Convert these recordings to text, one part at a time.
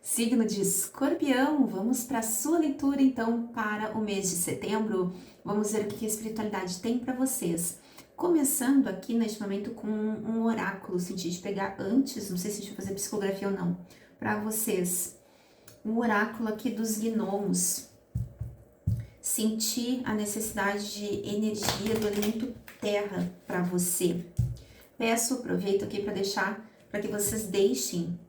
Signo de Escorpião, vamos para a sua leitura então para o mês de setembro. Vamos ver o que a espiritualidade tem para vocês. Começando aqui neste momento com um oráculo, senti de pegar antes, não sei se a gente vai fazer psicografia ou não, para vocês. Um oráculo aqui dos gnomos. Senti a necessidade de energia do elemento terra para você. Peço, aproveito aqui para deixar, para que vocês deixem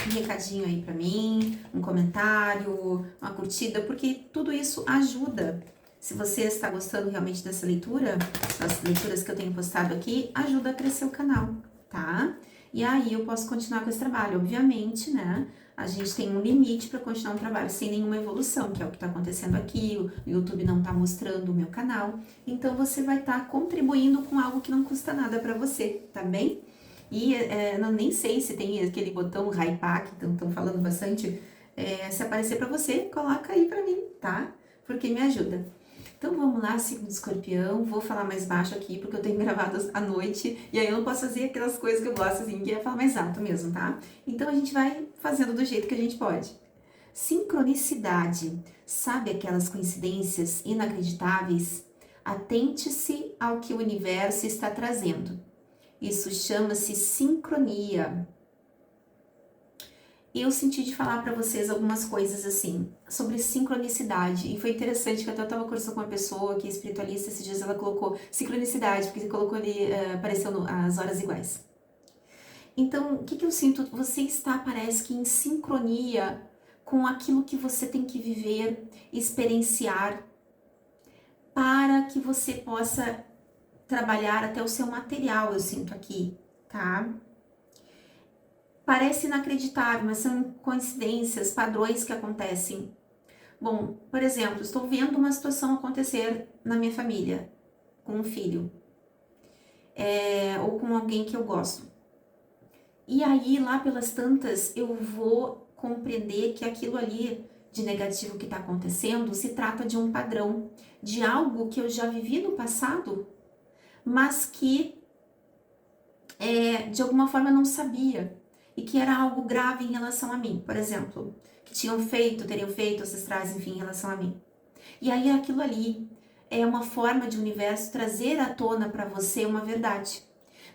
um recadinho aí pra mim, um comentário, uma curtida, porque tudo isso ajuda. Se você está gostando realmente dessa leitura, das leituras que eu tenho postado aqui, ajuda a crescer o canal, tá? E aí eu posso continuar com esse trabalho. Obviamente, né? A gente tem um limite para continuar um trabalho sem nenhuma evolução, que é o que está acontecendo aqui. O YouTube não está mostrando o meu canal. Então você vai estar contribuindo com algo que não custa nada para você, tá bem? E não, nem sei se tem aquele botão hypar que estão falando bastante. Se aparecer para você, coloca aí para mim, tá? Porque me ajuda. Então vamos lá, signo de Escorpião. Vou falar mais baixo aqui porque eu tenho gravado à noite e aí eu não posso fazer aquelas coisas que eu gosto, assim, que é falar mais alto mesmo, tá? Então a gente vai fazendo do jeito que a gente pode. Sincronicidade. Sabe aquelas coincidências inacreditáveis? Atente-se ao que o universo está trazendo. Isso chama-se sincronia. Eu senti de falar para vocês algumas coisas assim, sobre sincronicidade. E foi interessante que eu até estava conversando com uma pessoa que é espiritualista, esses dias ela colocou sincronicidade, porque você colocou ali, apareceu as horas iguais. Então, o que eu sinto? Você está, parece que em sincronia com aquilo que você tem que viver, experienciar, para que você possa trabalhar até o seu material, eu sinto aqui, tá? Parece inacreditável, mas são coincidências, padrões que acontecem. Bom, por exemplo, estou vendo uma situação acontecer na minha família, com um filho, ou com alguém que eu gosto. E aí, lá pelas tantas, eu vou compreender que aquilo ali de negativo que está acontecendo se trata de um padrão, de algo que eu já vivi no passado, mas que de alguma forma eu não sabia e que era algo grave em relação a mim, por exemplo, que teriam feito ancestrais, enfim, em relação a mim. E aí aquilo ali é uma forma de o universo trazer à tona para você uma verdade.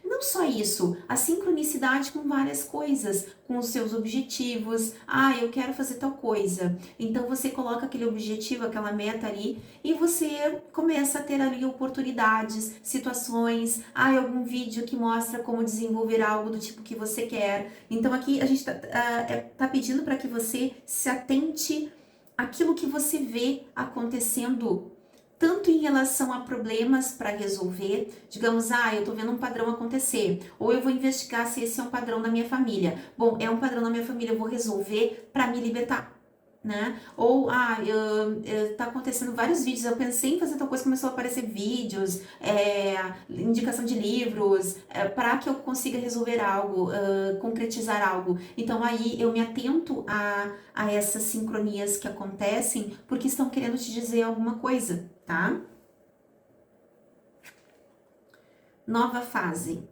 Não só isso, a sincronicidade com várias coisas, com os seus objetivos. Ah, eu quero fazer tal coisa. Então você coloca aquele objetivo, aquela meta ali e você começa a ter ali oportunidades, situações. Ah, algum vídeo que mostra como desenvolver algo do tipo que você quer. Então aqui a gente tá pedindo para que você se atente àquilo que você vê acontecendo tanto em relação a problemas para resolver, digamos, eu tô vendo um padrão acontecer, ou eu vou investigar se esse é um padrão na minha família. Bom, é um padrão na minha família, eu vou resolver para me libertar, né? Ou, tá acontecendo vários vídeos, eu pensei em fazer tal coisa, começou a aparecer vídeos, indicação de livros, para que eu consiga resolver algo, concretizar algo. Então aí eu me atento a essas sincronias que acontecem, porque estão querendo te dizer alguma coisa, tá? Nova fase.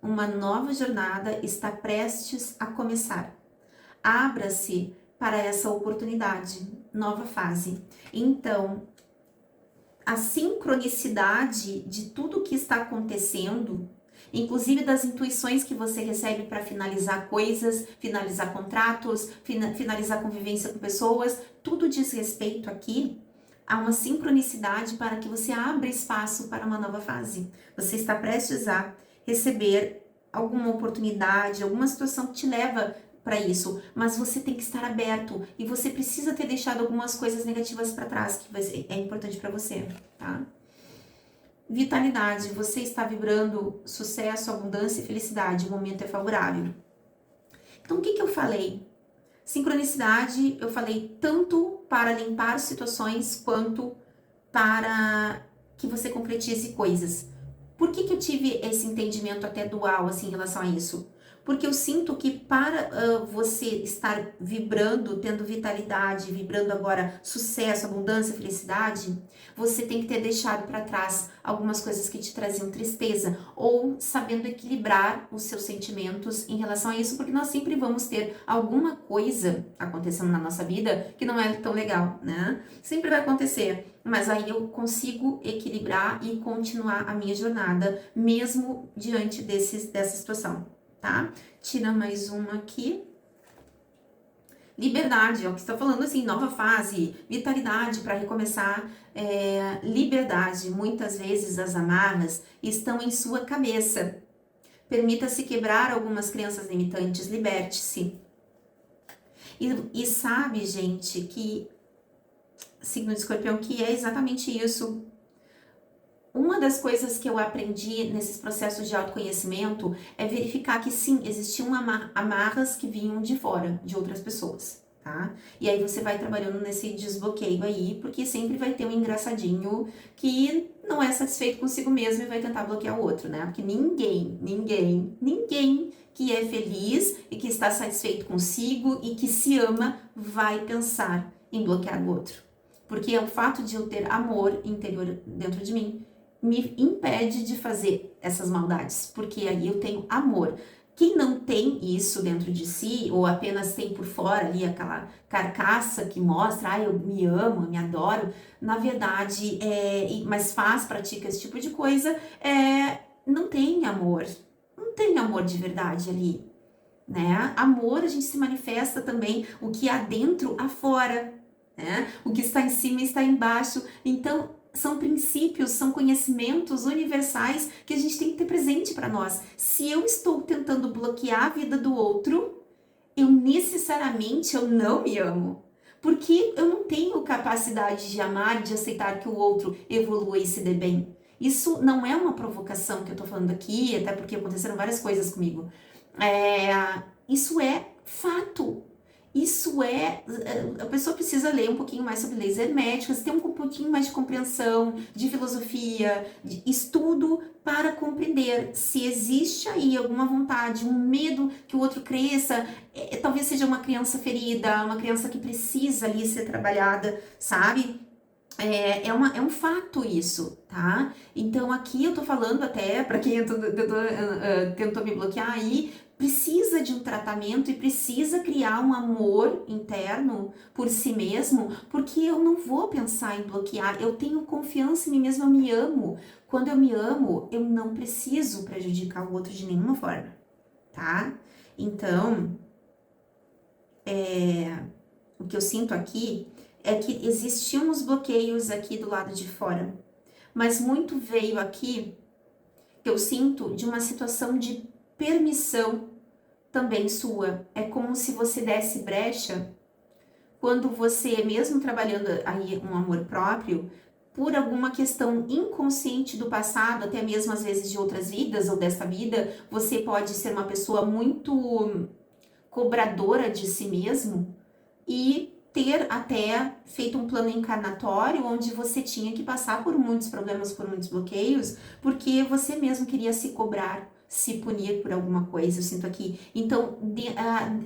Uma nova jornada está prestes a começar. Abra-se para essa oportunidade, nova fase. Então, a sincronicidade de tudo que está acontecendo, inclusive das intuições que você recebe para finalizar coisas, finalizar contratos, finalizar convivência com pessoas, tudo diz respeito aqui a uma sincronicidade para que você abra espaço para uma nova fase. Você está prestes a receber alguma oportunidade, alguma situação que te leva para isso, mas você tem que estar aberto e você precisa ter deixado algumas coisas negativas para trás que é importante para você, tá? Vitalidade, você está vibrando sucesso, abundância e felicidade, o momento é favorável. Então, o que eu falei? Sincronicidade, eu falei tanto para limpar situações quanto para que você concretize coisas. Por que eu tive esse entendimento até dual, assim, em relação a isso? Porque eu sinto que para você estar vibrando, tendo vitalidade, vibrando agora sucesso, abundância, felicidade, você tem que ter deixado para trás algumas coisas que te traziam tristeza, ou sabendo equilibrar os seus sentimentos em relação a isso, porque nós sempre vamos ter alguma coisa acontecendo na nossa vida que não é tão legal, né? Sempre vai acontecer, mas aí eu consigo equilibrar e continuar a minha jornada, mesmo diante dessa situação, tá? Tira mais uma aqui. Liberdade, é o que está falando assim, nova fase, vitalidade para recomeçar, liberdade. Muitas vezes as amarras estão em sua cabeça. Permita-se quebrar algumas crenças limitantes, liberte-se. E sabe, gente, que signo de Escorpião, que é exatamente isso. Uma das coisas que eu aprendi nesses processos de autoconhecimento é verificar que sim, existiam amarras que vinham de fora, de outras pessoas, tá? E aí você vai trabalhando nesse desbloqueio aí, porque sempre vai ter um engraçadinho que não é satisfeito consigo mesmo e vai tentar bloquear o outro, né? Porque ninguém que é feliz e que está satisfeito consigo e que se ama vai pensar em bloquear o outro. Porque é o fato de eu ter amor interior dentro de mim me impede de fazer essas maldades, porque aí eu tenho amor. Quem não tem isso dentro de si, ou apenas tem por fora ali aquela carcaça que mostra, eu me amo, eu me adoro, na verdade, mas pratica esse tipo de coisa, não tem amor. Não tem amor de verdade ali, né? Amor, a gente se manifesta também, o que há dentro, afora, né? O que está em cima está embaixo. Então, são princípios, são conhecimentos universais que a gente tem que ter presente para nós. Se eu estou tentando bloquear a vida do outro, eu não me amo. Porque eu não tenho capacidade de amar, de aceitar que o outro evolua e se dê bem. Isso não é uma provocação que eu tô falando aqui, até porque aconteceram várias coisas comigo. Isso é fato. A pessoa precisa ler um pouquinho mais sobre leis herméticas, ter um pouquinho mais de compreensão, de filosofia, de estudo para compreender se existe aí alguma vontade, um medo que o outro cresça, talvez seja uma criança ferida, uma criança que precisa ali ser trabalhada, sabe? É um fato isso, tá? Então aqui eu tô falando até para quem tentou me bloquear aí, precisa de um tratamento e precisa criar um amor interno por si mesmo, porque eu não vou pensar em bloquear, eu tenho confiança em mim mesma, eu me amo. Quando eu me amo, eu não preciso prejudicar o outro de nenhuma forma, tá? Então, o que eu sinto aqui é que existiam os bloqueios aqui do lado de fora, mas muito veio aqui que eu sinto de uma situação de permissão também sua. É como se você desse brecha quando você, mesmo trabalhando aí um amor próprio, por alguma questão inconsciente do passado, até mesmo às vezes de outras vidas ou dessa vida, você pode ser uma pessoa muito cobradora de si mesmo e ter até feito um plano encarnatório onde você tinha que passar por muitos problemas, por muitos bloqueios, porque você mesmo queria se cobrar, se punir por alguma coisa, eu sinto aqui. Então,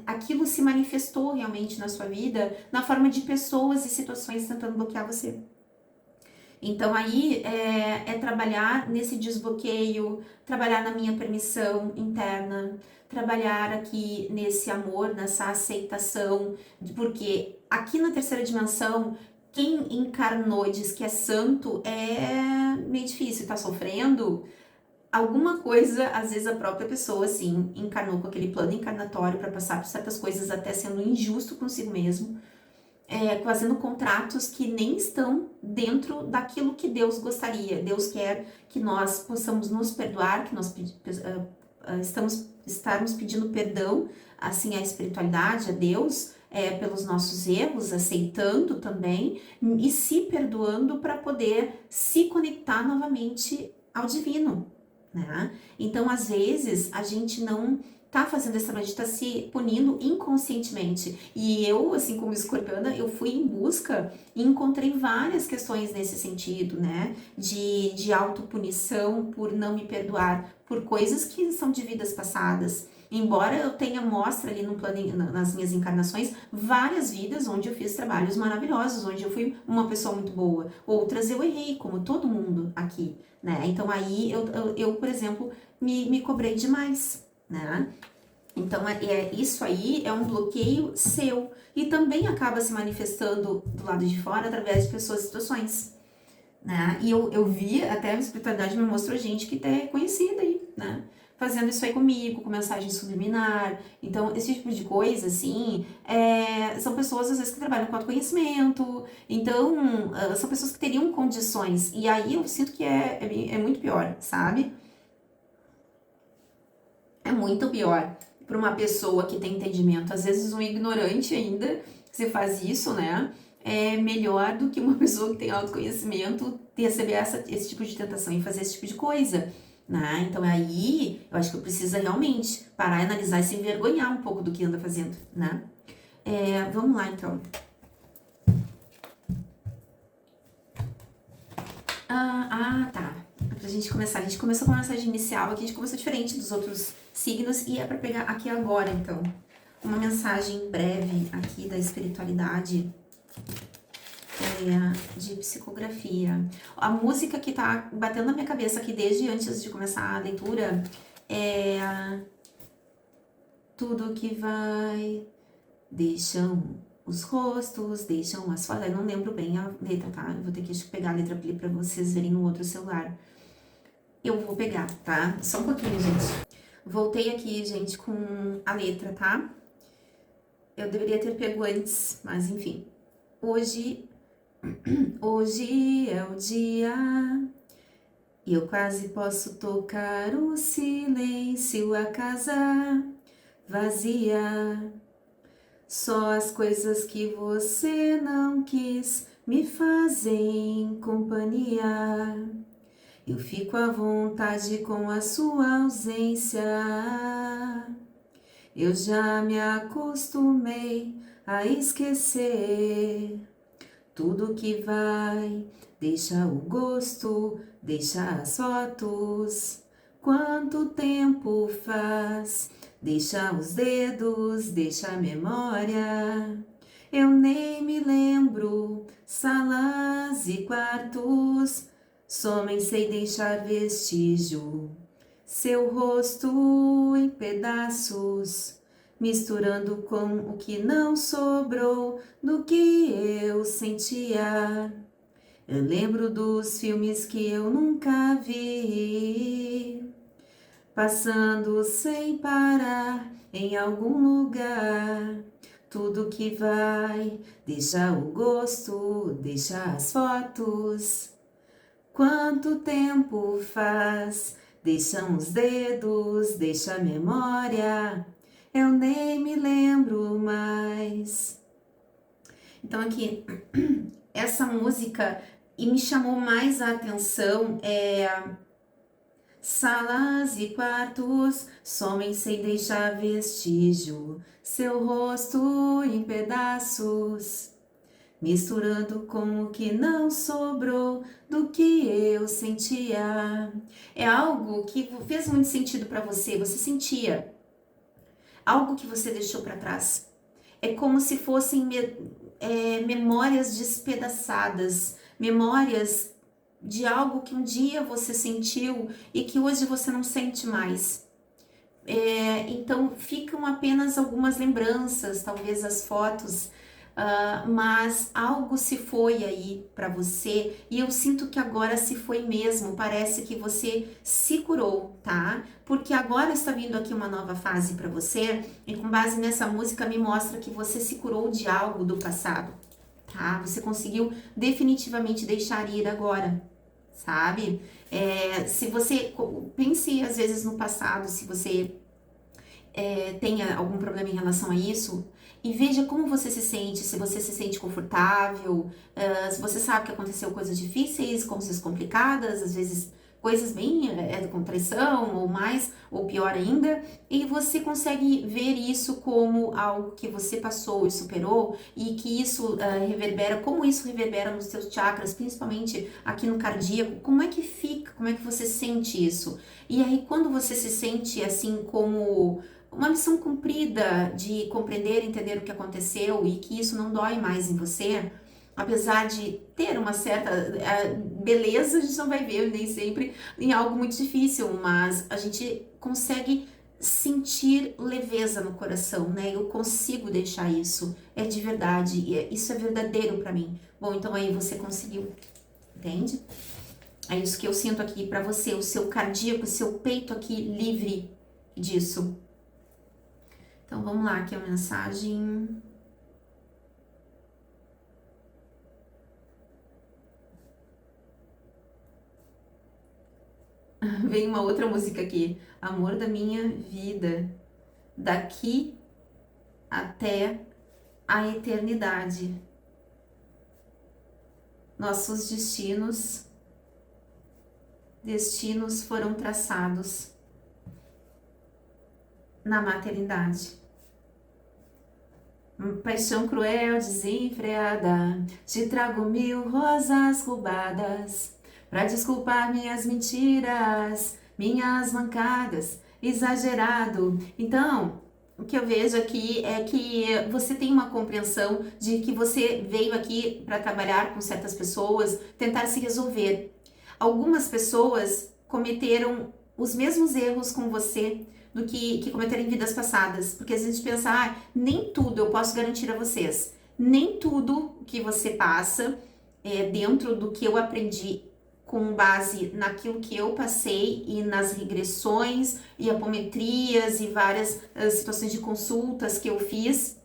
aquilo se manifestou realmente na sua vida na forma de pessoas e situações tentando bloquear você. Então, aí é trabalhar nesse desbloqueio, trabalhar na minha permissão interna, trabalhar aqui nesse amor, nessa aceitação, porque aqui na terceira dimensão, quem encarnou e diz que é santo é meio difícil, tá sofrendo. Alguma coisa, às vezes a própria pessoa, assim, encarnou com aquele plano encarnatório para passar por certas coisas, até sendo injusto consigo mesmo, fazendo contratos que nem estão dentro daquilo que Deus gostaria. Deus quer que nós possamos nos perdoar, que nós estarmos pedindo perdão, assim, à espiritualidade, a Deus, pelos nossos erros, aceitando também e se perdoando para poder se conectar novamente ao divino, né? Então, às vezes, a gente não tá fazendo essa trabalho, a gente tá se punindo inconscientemente. E eu, assim como escorpiana, eu fui em busca e encontrei várias questões nesse sentido, né? De autopunição por não me perdoar, por coisas que são de vidas passadas. Embora eu tenha mostra ali no plano, nas minhas encarnações, várias vidas onde eu fiz trabalhos maravilhosos, onde eu fui uma pessoa muito boa. Outras eu errei, como todo mundo aqui, né? Então aí eu por exemplo, me cobrei demais, né? Então, isso aí é um bloqueio seu e também acaba se manifestando do lado de fora através de pessoas e situações, né? E eu vi, até a espiritualidade me mostrou gente que é conhecida aí, né? Fazendo isso aí comigo, com mensagem subliminar. Então, esse tipo de coisa, assim, são pessoas, às vezes, que trabalham com autoconhecimento. Então, são pessoas que teriam condições. E aí eu sinto que é muito pior, sabe? É muito pior para uma pessoa que tem entendimento. Às vezes um ignorante ainda, se faz isso, né? É melhor do que uma pessoa que tem autoconhecimento receber esse tipo de tentação e fazer esse tipo de coisa, né? Então aí eu acho que eu preciso realmente parar e analisar e se envergonhar um pouco do que anda fazendo, né? Vamos lá então. Tá. Pra gente começar, a gente começou com a mensagem inicial, aqui a gente começou diferente dos outros signos e é pra pegar aqui agora, então, uma mensagem breve aqui da espiritualidade, de psicografia. A música que tá batendo na minha cabeça aqui desde antes de começar a leitura é tudo que vai, deixam os rostos, deixam as fotos. Eu não lembro bem a letra, tá? Eu vou ter que pegar a letra ali pra vocês verem no outro celular. Eu vou pegar, tá? Só um pouquinho, gente. Voltei aqui, gente, com a letra, tá? Eu deveria ter pego antes, mas enfim. Hoje é o dia e eu quase posso tocar o silêncio, a casa vazia. Só as coisas que você não quis me fazem companhia. Eu fico à vontade com a sua ausência. Eu já me acostumei a esquecer tudo que vai. Deixa o gosto, deixa as fotos. Quanto tempo faz? Deixa os dedos, deixa a memória. Eu nem me lembro, salas e quartos. Somem sem deixar vestígio, seu rosto em pedaços, misturando com o que não sobrou do que eu sentia. Eu lembro dos filmes que eu nunca vi, passando sem parar em algum lugar. Tudo que vai, deixa o gosto, deixa as fotos. Quanto tempo faz? Deixam os dedos, deixa a memória. Eu nem me lembro mais. Então aqui, essa música e me chamou mais a atenção salas e quartos somem sem deixar vestígio, seu rosto em pedaços, misturando com o que não sobrou do que eu sentia. É algo que fez muito sentido para você, você sentia algo que você deixou para trás. É como se fossem memórias despedaçadas, memórias de algo que um dia você sentiu e que hoje você não sente mais. Então ficam apenas algumas lembranças, talvez as fotos, mas algo se foi aí para você e eu sinto que agora se foi mesmo, parece que você se curou, tá? Porque agora está vindo aqui uma nova fase para você e com base nessa música me mostra que você se curou de algo do passado, tá? Você conseguiu definitivamente deixar ir agora, sabe? Se você pense às vezes no passado, se você tenha algum problema em relação a isso e veja como você se sente, se você se sente confortável, se você sabe que aconteceu coisas difíceis, coisas complicadas, às vezes coisas bem com traição ou mais, ou pior ainda, e você consegue ver isso como algo que você passou e superou e que isso reverbera, como isso reverbera nos seus chakras, principalmente aqui no cardíaco, como é que fica, como é que você sente isso? E aí quando você se sente assim como uma missão cumprida de compreender, entender o que aconteceu e que isso não dói mais em você, apesar de ter uma certa beleza, a gente não vai ver nem sempre em algo muito difícil, mas a gente consegue sentir leveza no coração, né? Eu consigo deixar isso, é de verdade, isso é verdadeiro para mim. Bom, então aí você conseguiu, entende? É isso que eu sinto aqui para você, o seu cardíaco, o seu peito aqui livre disso. Então vamos lá, aqui a mensagem. Vem uma outra música aqui. Amor da minha vida, daqui até a eternidade. Nossos destinos foram traçados na maternidade. Paixão cruel, desenfreada, te trago 1000 rosas roubadas, pra desculpar minhas mentiras, minhas mancadas, exagerado. Então, o que eu vejo aqui é que você tem uma compreensão de que você veio aqui para trabalhar com certas pessoas, tentar se resolver. Algumas pessoas cometeram os mesmos erros com você do que cometeram em vidas passadas, porque às vezes a gente pensa, nem tudo eu posso garantir a vocês, nem tudo que você passa dentro do que eu aprendi com base naquilo que eu passei e nas regressões e apometrias e várias situações de consultas que eu fiz,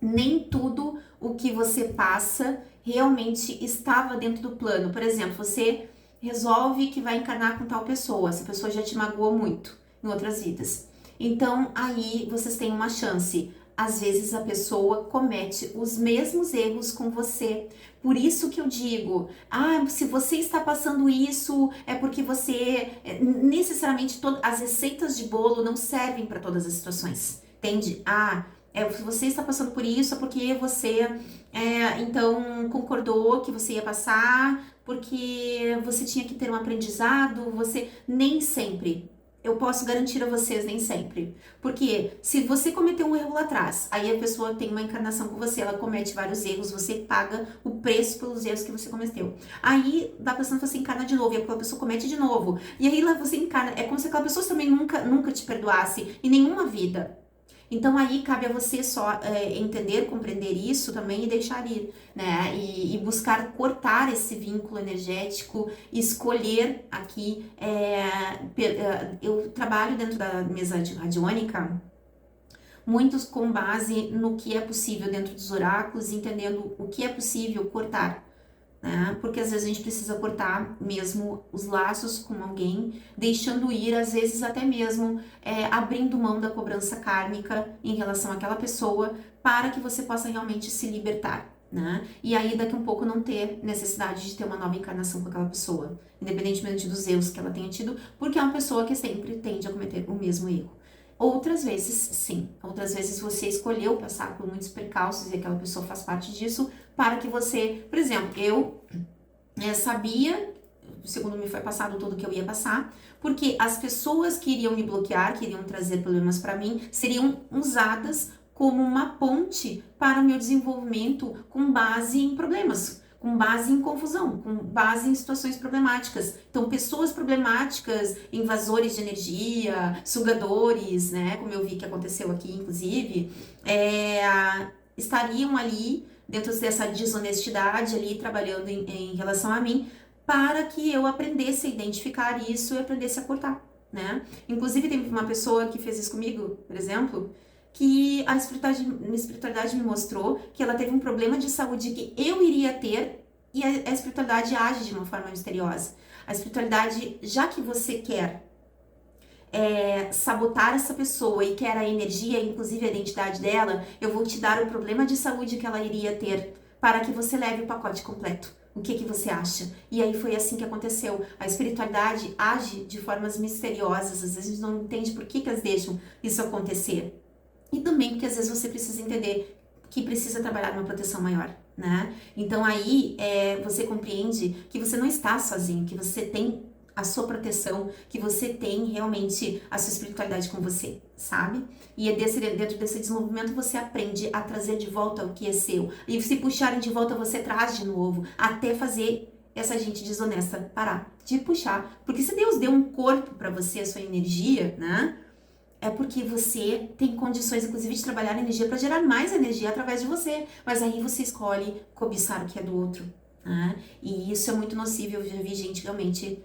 nem tudo o que você passa realmente estava dentro do plano. Por exemplo, você resolve que vai encarnar com tal pessoa, essa pessoa já te magoou muito em outras vidas. Então, aí vocês têm uma chance. Às vezes a pessoa comete os mesmos erros com você. Por isso que eu digo, se você está passando isso, é porque você, necessariamente, as receitas de bolo não servem para todas as situações. Entende? Se você está passando por isso, é porque você, então, concordou que você ia passar, porque você tinha que ter um aprendizado, nem sempre. Eu posso garantir a vocês, nem sempre. Porque se você cometeu um erro lá atrás, aí a pessoa tem uma encarnação com você, ela comete vários erros, você paga o preço pelos erros que você cometeu. Aí, da pessoa você encarna de novo, e aquela pessoa comete de novo. E aí lá você encarna, é como se aquela pessoa também nunca te perdoasse em nenhuma vida. Então aí cabe a você só entender, compreender isso também e deixar ir, né? E buscar cortar esse vínculo energético, escolher aqui. Eu trabalho dentro da mesa radiônica muitos com base no que é possível dentro dos oráculos, entendendo o que é possível cortar. Porque às vezes a gente precisa cortar mesmo os laços com alguém, deixando ir, às vezes até mesmo abrindo mão da cobrança kármica em relação àquela pessoa, para que você possa realmente se libertar, E aí daqui a um pouco não ter necessidade de ter uma nova encarnação com aquela pessoa, independentemente dos erros que ela tenha tido, porque é uma pessoa que sempre tende a cometer o mesmo erro. Outras vezes, sim. Outras vezes você escolheu passar por muitos percalços e aquela pessoa faz parte disso para que você... Por exemplo, eu sabia, segundo me foi passado tudo que eu ia passar, porque as pessoas que iriam me bloquear, que iriam trazer problemas para mim, seriam usadas como uma ponte para o meu desenvolvimento com base em problemas, com base em confusão, com base em situações problemáticas. Então, pessoas problemáticas, invasores de energia, sugadores, como eu vi que aconteceu aqui, inclusive, estariam ali, dentro dessa desonestidade ali, trabalhando em relação a mim, para que eu aprendesse a identificar isso e aprendesse a cortar, Inclusive, teve uma pessoa que fez isso comigo, por exemplo, que a espiritualidade me mostrou que ela teve um problema de saúde que eu iria ter, e a espiritualidade age de uma forma misteriosa. A espiritualidade, já que você quer sabotar essa pessoa e quer a energia, inclusive a identidade dela, eu vou te dar o problema de saúde que ela iria ter, para que você leve o pacote completo. O que você acha? E aí foi assim que aconteceu. A espiritualidade age de formas misteriosas, às vezes a gente não entende por que elas deixam isso acontecer. E também porque às vezes você precisa entender que precisa trabalhar numa proteção maior, Então aí você compreende que você não está sozinho, que você tem a sua proteção, que você tem realmente a sua espiritualidade com você, sabe? E é dentro desse desenvolvimento você aprende a trazer de volta o que é seu. E se puxarem de volta, você traz de novo, até fazer essa gente desonesta parar de puxar. Porque se Deus deu um corpo para você, a sua energia, né? É porque você tem condições, inclusive, de trabalhar a energia para gerar mais energia através de você. Mas aí você escolhe cobiçar o que é do outro, né? E isso é muito nocivo. Eu já vi gente realmente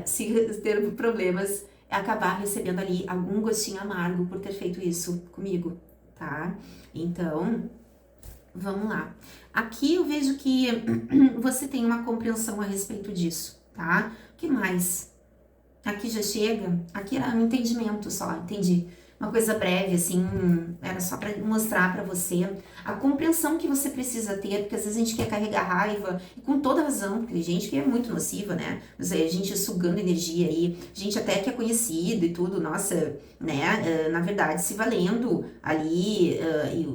se ter problemas, acabar recebendo ali algum gostinho amargo por ter feito isso comigo, tá? Então, vamos lá. Aqui eu vejo que você tem uma compreensão a respeito disso, tá? O que mais? Aqui já chega, aqui era um entendimento só, entendi. Uma coisa breve, assim, era só pra mostrar pra você a compreensão que você precisa ter, porque às vezes a gente quer carregar raiva, e com toda razão, porque tem gente que é muito nociva, né? Mas aí a gente sugando energia aí, gente até que é conhecido e tudo, nossa, né? Na verdade, se valendo ali,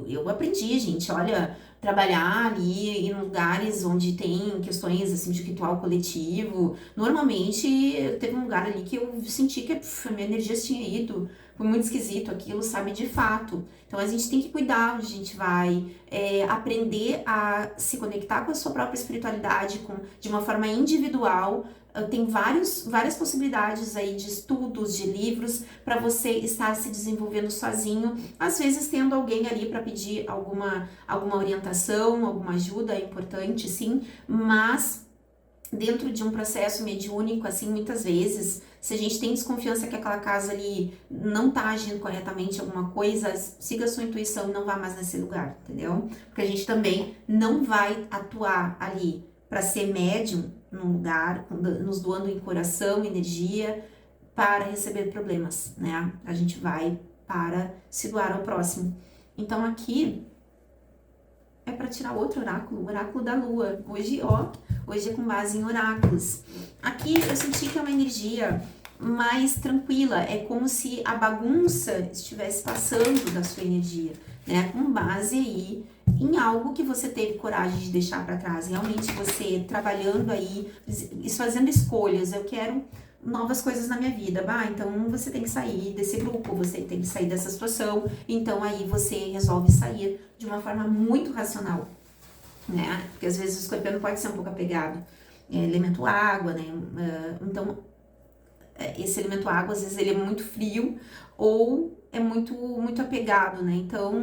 eu aprendi, gente, olha, trabalhar ali em lugares onde tem questões assim de ritual coletivo. Normalmente teve um lugar ali que eu senti que a minha energia tinha ido, foi muito esquisito aquilo, sabe, de fato. Então a gente tem que cuidar onde a gente vai, aprender a se conectar com a sua própria espiritualidade de uma forma individual. Tem várias possibilidades aí de estudos, de livros, para você estar se desenvolvendo sozinho, às vezes tendo alguém ali para pedir alguma orientação, alguma ajuda, é importante sim, mas dentro de um processo mediúnico, assim, muitas vezes, se a gente tem desconfiança que aquela casa ali não tá agindo corretamente alguma coisa, siga a sua intuição e não vá mais nesse lugar, entendeu? Porque a gente também não vai atuar ali para ser médium num lugar, nos doando em coração, energia, para receber problemas, né? A gente vai para se doar ao próximo. Então aqui é para tirar outro oráculo, o oráculo da lua. Hoje é com base em oráculos. Aqui eu senti que é uma energia mais tranquila, é como se a bagunça estivesse passando da sua energia, né? Com base aí em algo que você teve coragem de deixar para trás. Realmente você trabalhando aí, fazendo escolhas. Eu quero novas coisas na minha vida. Então você tem que sair desse grupo, você tem que sair dessa situação. Então aí você resolve sair de uma forma muito racional, né? Porque às vezes o escorpião pode ser um pouco apegado. Elemento água, né? Então esse elemento água, às vezes ele é muito frio ou é muito apegado, né? Então,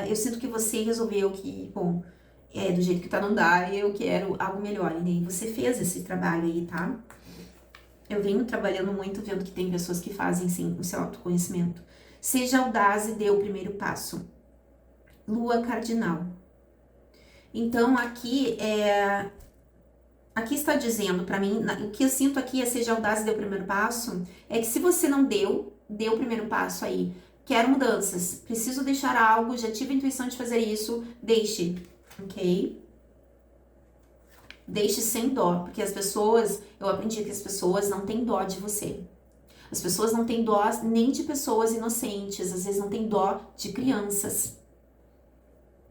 eu sinto que você resolveu que, bom, do jeito que tá não dá, eu quero algo melhor, né? E você fez esse trabalho aí, tá? Eu venho trabalhando muito, vendo que tem pessoas que fazem, sim, o seu autoconhecimento. Seja audaz e dê o primeiro passo. Lua cardinal. Então, aqui está dizendo para mim, o que eu sinto aqui é seja audaz e dê o primeiro passo, é que se você não dê o primeiro passo aí. Quero mudanças, preciso deixar algo, já tive a intuição de fazer isso, deixe, ok? Deixe sem dó, porque eu aprendi que as pessoas não têm dó de você. As pessoas não têm dó nem de pessoas inocentes, às vezes não têm dó de crianças,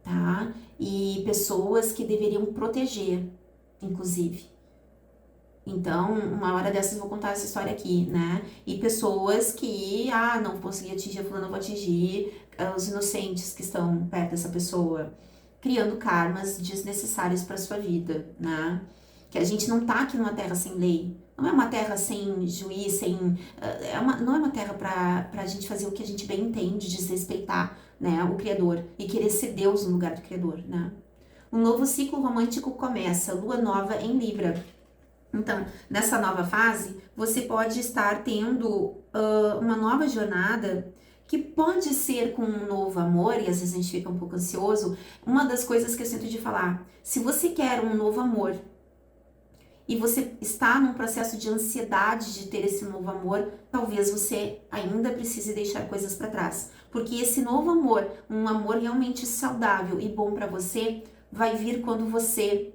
tá? E pessoas que deveriam proteger, inclusive. Então, uma hora dessas eu vou contar essa história aqui, né? E pessoas que, não consegui atingir a fulana, não vou atingir os inocentes que estão perto dessa pessoa, criando karmas desnecessários para sua vida, né? Que a gente não tá aqui numa terra sem lei, não é uma terra sem juiz, não é uma terra pra gente fazer o que a gente bem entende, desrespeitar, né, o Criador e querer ser Deus no lugar do Criador, né? Um novo ciclo romântico começa, lua nova em Libra. Então, nessa nova fase, você pode estar tendo uma nova jornada que pode ser com um novo amor, e às vezes a gente fica um pouco ansioso. Uma das coisas que eu sinto de falar, se você quer um novo amor e você está num processo de ansiedade de ter esse novo amor, talvez você ainda precise deixar coisas para trás. Porque esse novo amor, um amor realmente saudável e bom para você, vai vir quando você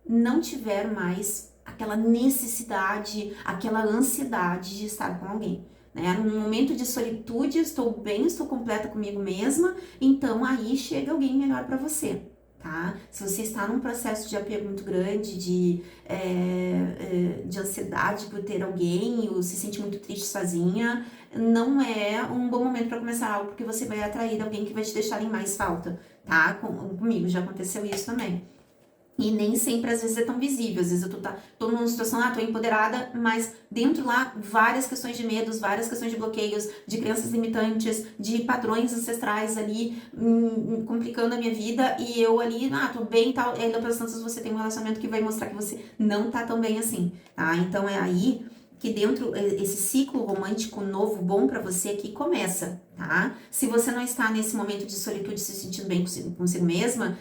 não tiver mais aquela necessidade, aquela ansiedade de estar com alguém, né? Num momento de solitude, estou bem, estou completa comigo mesma, então aí chega alguém melhor para você, tá? Se você está num processo de apego muito grande, de ansiedade por ter alguém, ou se sente muito triste sozinha, não é um bom momento para começar algo, porque você vai atrair alguém que vai te deixar em mais falta, tá? Comigo já aconteceu isso também. E nem sempre, às vezes, é tão visível. Às vezes eu tô numa situação, tô empoderada, mas dentro lá, várias questões de medos, várias questões de bloqueios, de crenças limitantes, de padrões ancestrais ali, complicando a minha vida. E eu ali, tô bem e tal. E ainda pelas tantas você tem um relacionamento que vai mostrar que você não tá tão bem assim, tá? Então é aí que dentro, esse ciclo romântico novo, bom pra você aqui começa, tá? Se você não está nesse momento de solitude, se sentindo bem consigo mesma,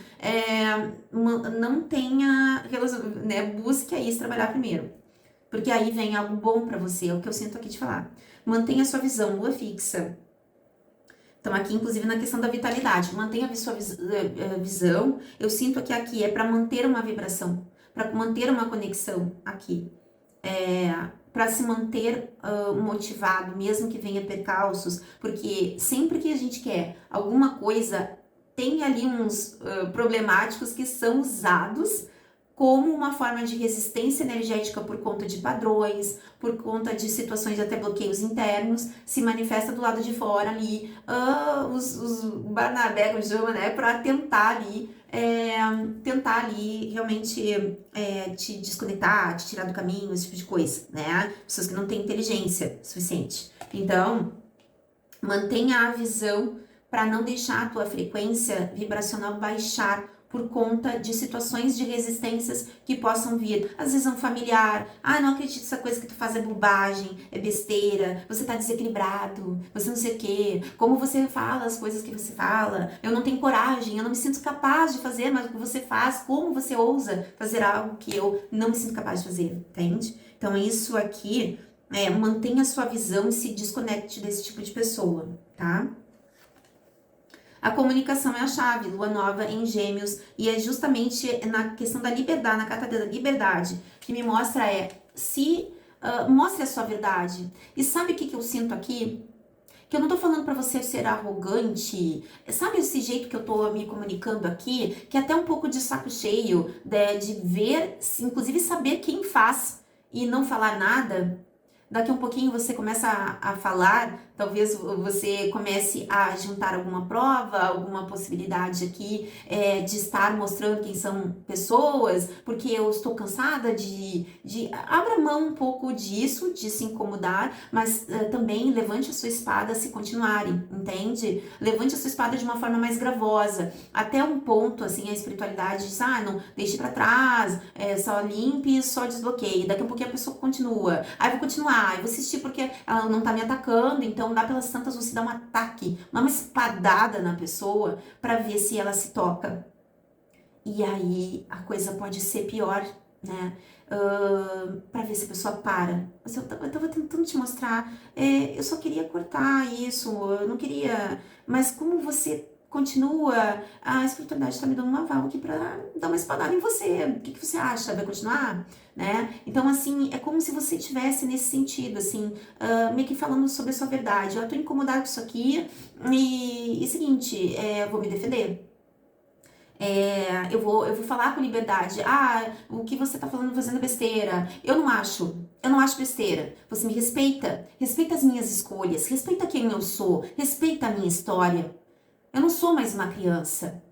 não tenha, né, busque aí se trabalhar primeiro, porque aí vem algo bom pra você, é o que eu sinto aqui de falar. Mantenha a sua visão, lua fixa. Então aqui, inclusive, na questão da vitalidade, mantenha a sua visão, eu sinto que aqui é para manter uma vibração, para manter uma conexão aqui. Para se manter motivado, mesmo que venha percalços, porque sempre que a gente quer alguma coisa, tem ali uns problemáticos que são usados como uma forma de resistência energética por conta de padrões, por conta de situações de até bloqueios internos, se manifesta do lado de fora ali, os Barnabé, como chama, né, para tentar ali realmente te desconectar, te tirar do caminho, esse tipo de coisa, né? Pessoas que não têm inteligência suficiente. Então, mantenha a visão para não deixar a tua frequência vibracional baixar por conta de situações de resistências que possam vir. Às vezes um familiar, não acredito, essa coisa que tu faz é bobagem, é besteira, você tá desequilibrado, você não sei o quê, como você fala as coisas que você fala, eu não tenho coragem, eu não me sinto capaz de fazer, mas o que você faz, como você ousa fazer algo que eu não me sinto capaz de fazer, entende? Então isso aqui, mantenha a sua visão e se desconecte desse tipo de pessoa, tá? A comunicação é a chave, lua nova em Gêmeos, e é justamente na questão da liberdade, na carta da liberdade, que me mostra mostre a sua verdade. E sabe o que eu sinto aqui? Que eu não tô falando pra você ser arrogante, sabe esse jeito que eu tô me comunicando aqui, que é até um pouco de saco cheio, de ver, inclusive saber quem faz e não falar nada. Daqui a um pouquinho você começa a falar, talvez você comece a juntar alguma prova, alguma possibilidade aqui de estar mostrando quem são pessoas, porque eu estou cansada abra mão um pouco disso, de se incomodar, mas também levante a sua espada se continuarem, entende? Levante a sua espada de uma forma mais gravosa, até um ponto, assim, a espiritualidade diz, não, deixe pra trás, só limpe, só desbloqueie, daqui a pouquinho a pessoa continua, aí vou continuar, eu vou assistir porque ela não tá me atacando, então dá pelas tantas você dá um ataque, uma espadada na pessoa pra ver se ela se toca. E aí a coisa pode ser pior, né? Pra ver se a pessoa para. Mas eu tava tentando te mostrar, eu só queria cortar isso, eu não queria. Mas como você continua, a espiritualidade tá me dando uma aval aqui pra dar uma espadada em você. O que você acha? Vai continuar? Né? Então, assim, é como se você estivesse nesse sentido, assim, meio que falando sobre a sua verdade. Eu tô incomodada com isso aqui e seguinte, eu vou me defender. Eu vou falar com liberdade. O que você tá falando fazendo besteira. Eu não acho besteira. Você me respeita as minhas escolhas, respeita quem eu sou, respeita a minha história. Eu não sou mais uma criança.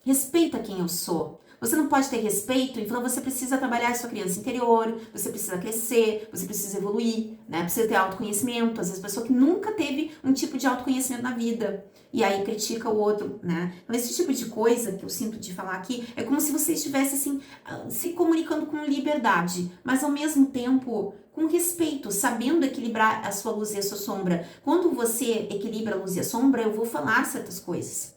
Respeita quem eu sou. Você não pode ter respeito, então você precisa trabalhar a sua criança interior, você precisa crescer, você precisa evoluir, né? Precisa ter autoconhecimento. Às vezes a pessoa que nunca teve um tipo de autoconhecimento na vida, e aí critica o outro, né? Então esse tipo de coisa que eu sinto de falar aqui, é como se você estivesse assim, se comunicando com liberdade, mas ao mesmo tempo com respeito, sabendo equilibrar a sua luz e a sua sombra. Quando você equilibra a luz e a sombra, eu vou falar certas coisas.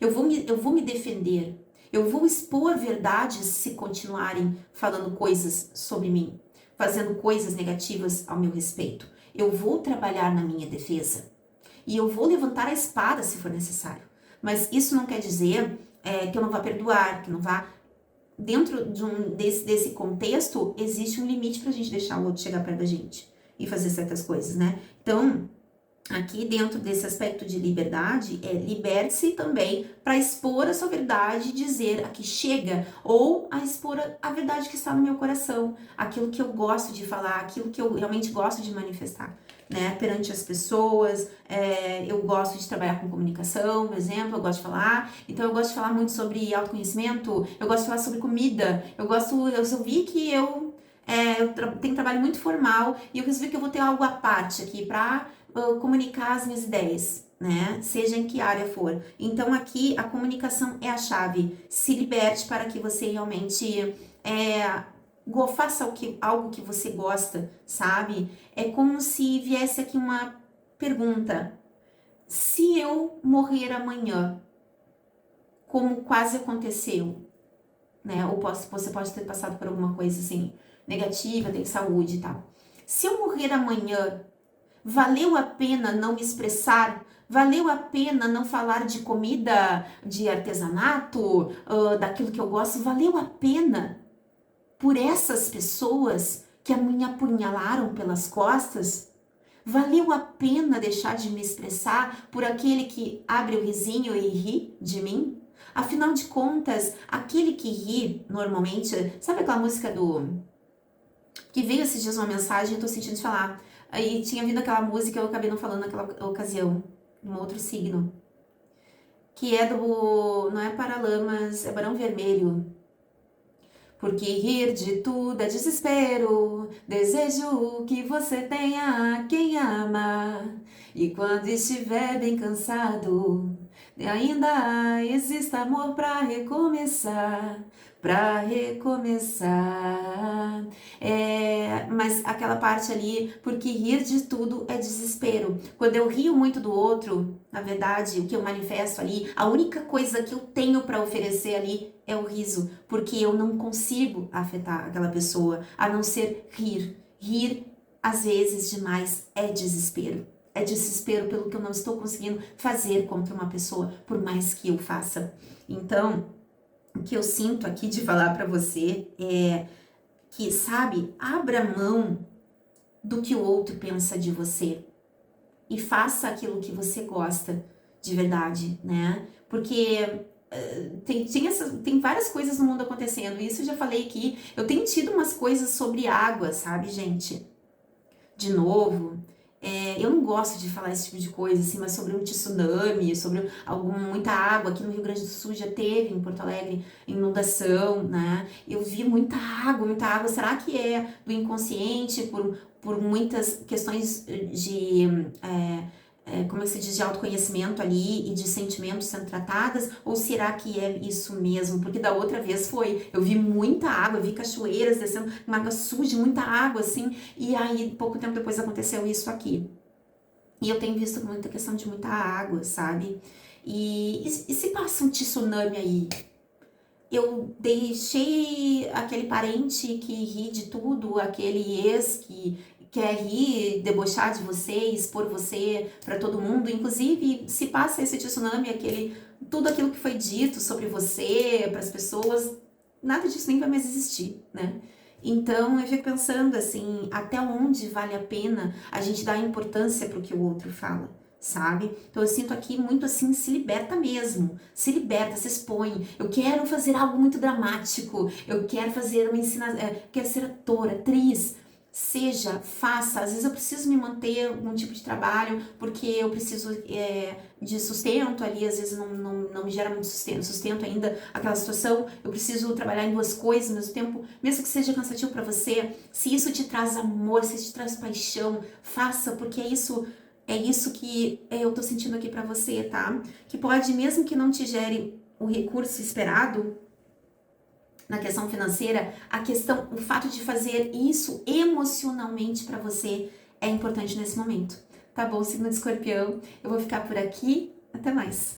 Eu vou me defender. Eu vou expor verdades se continuarem falando coisas sobre mim, fazendo coisas negativas ao meu respeito. Eu vou trabalhar na minha defesa. E eu vou levantar a espada se for necessário. Mas isso não quer dizer que eu não vá perdoar, que não vá... Dentro desse contexto, existe um limite pra gente deixar o outro chegar perto da gente e fazer certas coisas, né? Então, Aqui dentro desse aspecto de liberdade, liberte-se também para expor a sua verdade e dizer aqui chega, ou a expor a verdade que está no meu coração, aquilo que eu gosto de falar, aquilo que eu realmente gosto de manifestar, né, perante as pessoas. Eu gosto de trabalhar com comunicação, por exemplo, eu gosto de falar, então eu gosto de falar muito sobre autoconhecimento, eu gosto de falar sobre comida, eu vi que tenho um trabalho muito formal e eu resolvi que eu vou ter algo à parte aqui para comunicar as minhas ideias, né? Seja em que área for. Então aqui a comunicação é a chave. Se liberte para que você realmente faça algo que você gosta, sabe? É como se viesse aqui uma pergunta: se eu morrer amanhã, como quase aconteceu, né? Ou você pode ter passado por alguma coisa assim negativa, tem saúde e tal. Se eu morrer amanhã, valeu a pena não me expressar? Valeu a pena não falar de comida, de artesanato, daquilo que eu gosto? Valeu a pena por essas pessoas que me apunhalaram pelas costas? Valeu a pena deixar de me expressar por aquele que abre o risinho e ri de mim? Afinal de contas, aquele que ri normalmente, sabe aquela música que veio esses dias uma mensagem, eu tô sentindo de falar. Aí tinha vindo aquela música, eu acabei não falando naquela ocasião, um outro signo. Que é não é Paralamas, é Barão Vermelho. Porque rir de tudo é desespero, desejo que você tenha quem ama. E quando estiver bem cansado, ainda existe amor pra recomeçar, pra recomeçar. Mas aquela parte ali, porque rir de tudo é desespero. Quando eu rio muito do outro, na verdade, o que eu manifesto ali, a única coisa que eu tenho pra oferecer ali é o riso, porque eu não consigo afetar aquela pessoa, a não ser rir. Rir, às vezes, demais é desespero. É desespero pelo que eu não estou conseguindo fazer contra uma pessoa, por mais que eu faça. Então, o que eu sinto aqui de falar para você é que, sabe, abra mão do que o outro pensa de você e faça aquilo que você gosta de verdade, né? Porque tem várias coisas no mundo acontecendo, isso eu já falei aqui. Eu tenho tido umas coisas sobre água, sabe, gente? De novo, eu não gosto de falar esse tipo de coisa, assim, mas sobre um tsunami, sobre muita água. Aqui no Rio Grande do Sul já teve, em Porto Alegre, inundação, né? Eu vi muita água, muita água. Será que é do inconsciente, por muitas questões como é que se diz, de autoconhecimento ali e de sentimentos sendo tratadas, ou será que é isso mesmo? Porque da outra vez eu vi muita água, vi cachoeiras descendo, uma água suja, muita água assim, e aí pouco tempo depois aconteceu isso aqui. E eu tenho visto muita questão de muita água, sabe? E se passa um tsunami aí? Eu deixei aquele parente que ri de tudo, aquele ex que quer rir, debochar de você, expor você para todo mundo. Inclusive, se passa esse tsunami, tudo aquilo que foi dito sobre você, para as pessoas, nada disso nem vai mais existir, né? Então, eu fico pensando assim, até onde vale a pena a gente dar importância para o que o outro fala, sabe? Então eu sinto aqui muito assim, se liberta mesmo, se liberta, se expõe. Eu quero fazer algo muito dramático, eu quero fazer uma quero ser ator, atriz. Seja, faça. Às vezes eu preciso me manter algum tipo de trabalho porque eu preciso de sustento ali, às vezes não me gera muito sustento ainda aquela situação. Eu preciso trabalhar em duas coisas ao mesmo tempo, mesmo que seja cansativo para você. Se isso te traz amor, se isso te traz paixão, faça, porque é isso que eu tô sentindo aqui pra você, tá? Que pode, mesmo que não te gere o recurso esperado na questão financeira, o fato de fazer isso emocionalmente pra você é importante nesse momento. Tá bom, signo de Escorpião? Eu vou ficar por aqui. Até mais.